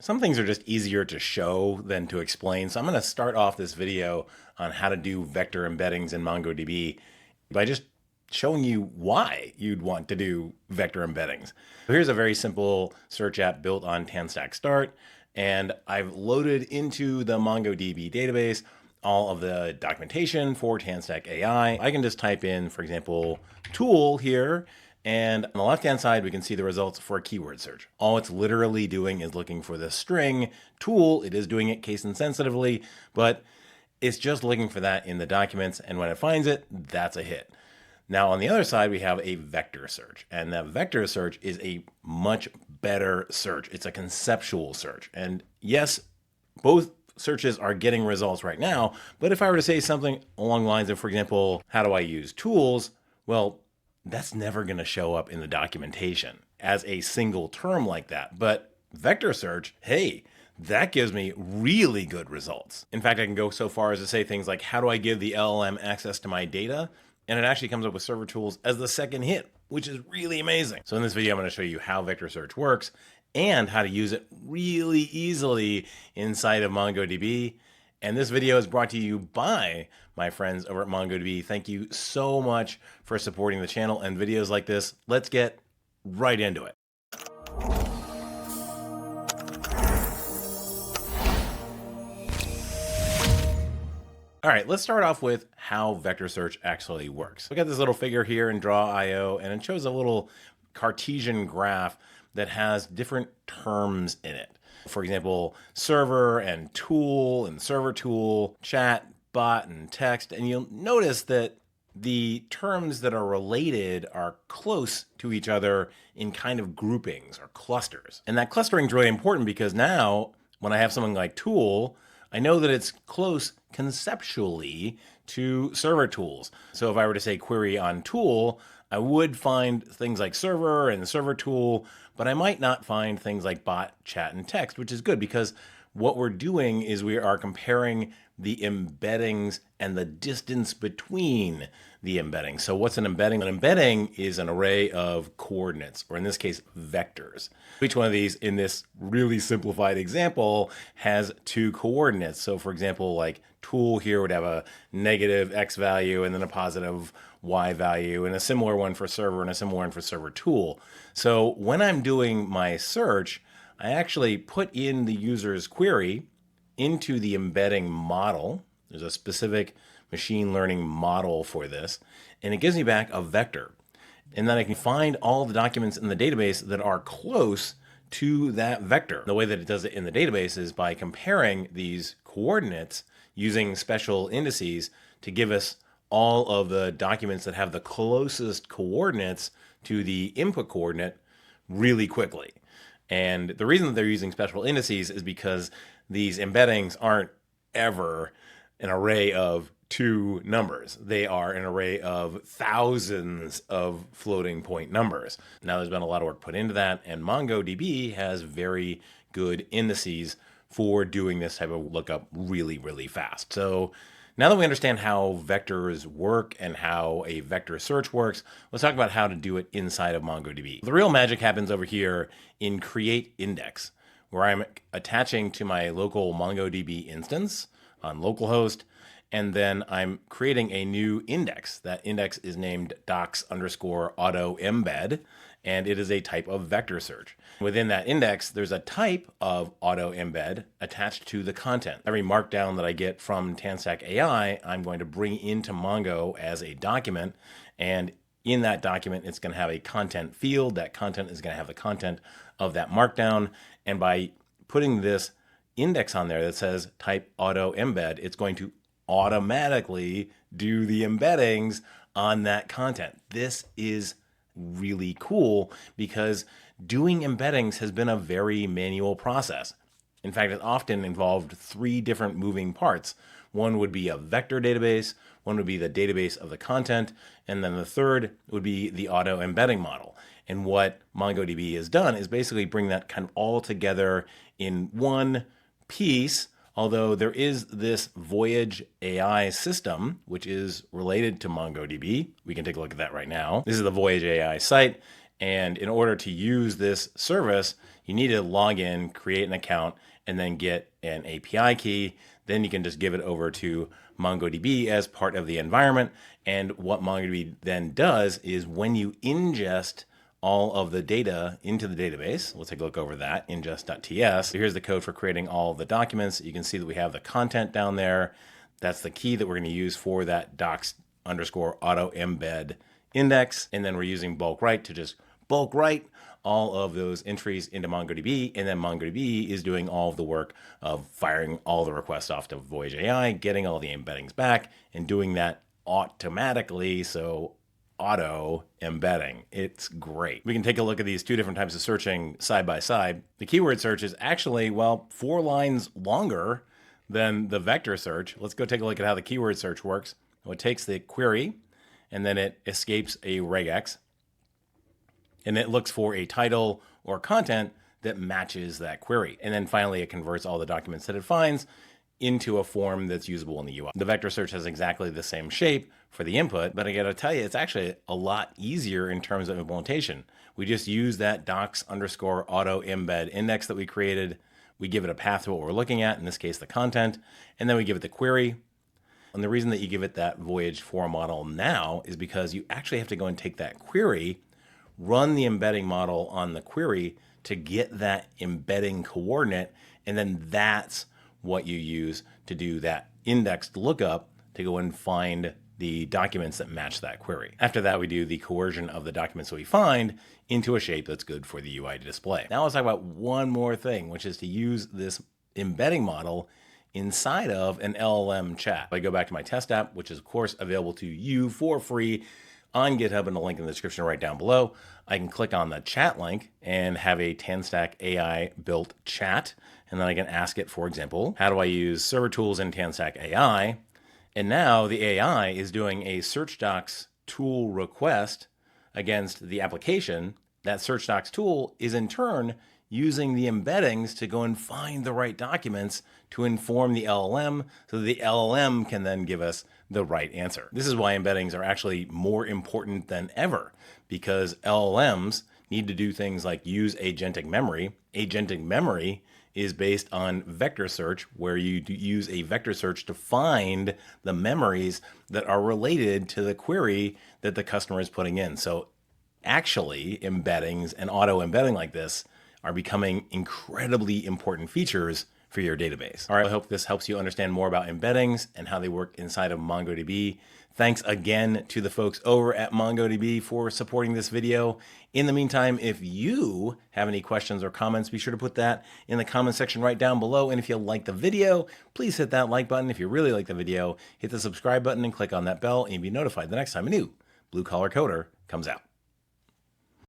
Some things are just easier to show than to explain. So I'm going to start off this video on how to do vector embeddings in MongoDB by just showing you why you'd want to do vector embeddings. So here's a very simple search app built on TanStack Start, and I've loaded into the MongoDB database all of the documentation for TanStack AI. I can just type in, for example, tool here, and on the left-hand side, we can see the results for a keyword search. All it's literally doing is looking for the string tool. It is doing it case insensitively, but it's just looking for that in the documents. And when it finds it, that's a hit. Now, on the other side, we have a vector search, and that vector search is a much better search. It's a conceptual search. And yes, both searches are getting results right now. But if I were to say something along the lines of, for example, how do I use tools? Well, that's never going to show up in the documentation as a single term like that. But vector search, hey, that gives me really good results. In fact, I can go so far as to say things like, how do I give the LLM access to my data? And it actually comes up with server tools as the second hit, which is really amazing. So in this video, I'm going to show you how vector search works and how to use it really easily inside of MongoDB. And this video is brought to you by my friends over at MongoDB. Thank you so much for supporting the channel and videos like this. Let's get right into it. All right, let's start off with how vector search actually works. We got this little figure here in Draw.io, and it shows a little Cartesian graph that has different terms in it. For example, server and tool and server tool, chat, bot, and text. And you'll notice that the terms that are related are close to each other in kind of groupings or clusters. And that clustering is really important because now when I have something like tool, I know that it's close conceptually to server tools. So if I were to say query on tool, I would find things like server and server tool, but I might not find things like bot, chat, and text, which is good because what we're doing is we are comparing the embeddings and the distance between the embeddings. So what's an embedding? An embedding is an array of coordinates, or in this case, vectors. Each one of these in this really simplified example has two coordinates. So for example, like tool here would have a negative X value and then a positive Y value, and a similar one for server and a similar one for server tool. So when I'm doing my search, I actually put in the user's query into the embedding model. There's a specific machine learning model for this, and it gives me back a vector. And then I can find all the documents in the database that are close to that vector. The way that it does it in the database is by comparing these coordinates using special indices to give us all of the documents that have the closest coordinates to the input coordinate really quickly. And the reason that they're using special indices is because these embeddings aren't ever an array of two numbers. They are an array of thousands of floating point numbers. Now there's been a lot of work put into that, and MongoDB has very good indices for doing this type of lookup really, really fast. So now that we understand how vectors work and how a vector search works, let's talk about how to do it inside of MongoDB. The real magic happens over here in Create Index, where I'm attaching to my local MongoDB instance on localhost, and then I'm creating a new index. That index is named docs_auto-embed, and it is a type of vector search. Within that index, there's a type of auto-embed attached to the content. Every markdown that I get from TanStack AI, I'm going to bring into Mongo as a document, and in that document, it's going to have a content field. That content is going to have the content of that markdown, and by putting this index on there that says type auto-embed, it's going to automatically do the embeddings on that content. This is really cool because doing embeddings has been a very manual process. In fact, it often involved three different moving parts. One would be a vector database, one would be the database of the content, and then the third would be the auto-embedding model. And what MongoDB has done is basically bring that kind of all together in one piece, although there is this VoyageAI system, which is related to MongoDB. We can take a look at that right now. This is the VoyageAI site, And in order to use this service, you need to log in, create an account, and then get an API key. Then you can just give it over to MongoDB as part of the environment. And what MongoDB then does is when you ingest all of the data into the database, we'll take a look over that, ingest.ts. So here's the code for creating all of the documents. You can see that we have the content down there. That's the key that we're going to use for that docs_auto-embed index. And then we're using bulk write to just bulk write all of those entries into MongoDB. And then MongoDB is doing all of the work of firing all the requests off to VoyageAI, getting all the embeddings back, and doing that automatically. So auto embedding. It's great. We can take a look at these two different types of searching side by side. The keyword search is actually, well, 4 lines longer than the vector search. Let's go take a look at how the keyword search works. Well, it takes the query and then it escapes a regex and it looks for a title or content that matches that query. And then finally, it converts all the documents that it finds into a form that's usable in the UI. The vector search has exactly the same shape for the input, but I gotta tell you, it's actually a lot easier in terms of implementation. We just use that docs_auto-embed index that we created. We give it a path to what we're looking at, in this case, the content, and then we give it the query. And the reason that you give it that Voyage 4 model now is because you actually have to go and take that query, run the embedding model on the query to get that embedding coordinate, and then that's what you use to do that indexed lookup to go and find the documents that match that query. After that, we do the coercion of the documents that we find into a shape that's good for the UI to display. Now let's talk about one more thing, which is to use this embedding model inside of an LLM chat. If I go back to my test app, which is of course available to you for free on GitHub, and a link in the description right down below, I can click on the chat link and have a Tanstack AI built chat. And then I can ask it, for example, how do I use server tools in Tanstack AI? And now the AI is doing a search docs tool request against the application. That search docs tool is in turn using the embeddings to go and find the right documents to inform the LLM so that the LLM can then give us the right answer. This is why embeddings are actually more important than ever, because LLMs need to do things like use agentic memory. Agentic memory is based on vector search, where you use a vector search to find the memories that are related to the query that the customer is putting in. So actually, embeddings and auto embedding like this are becoming incredibly important features for your database. All right, I hope this helps you understand more about embeddings and how they work inside of MongoDB. Thanks again to the folks over at MongoDB for supporting this video. In the meantime, if you have any questions or comments, be sure to put that in the comment section right down below. And if you like the video, please hit that like button. If you really like the video, hit the subscribe button and click on that bell and you'll be notified the next time a new Blue Collar Coder comes out.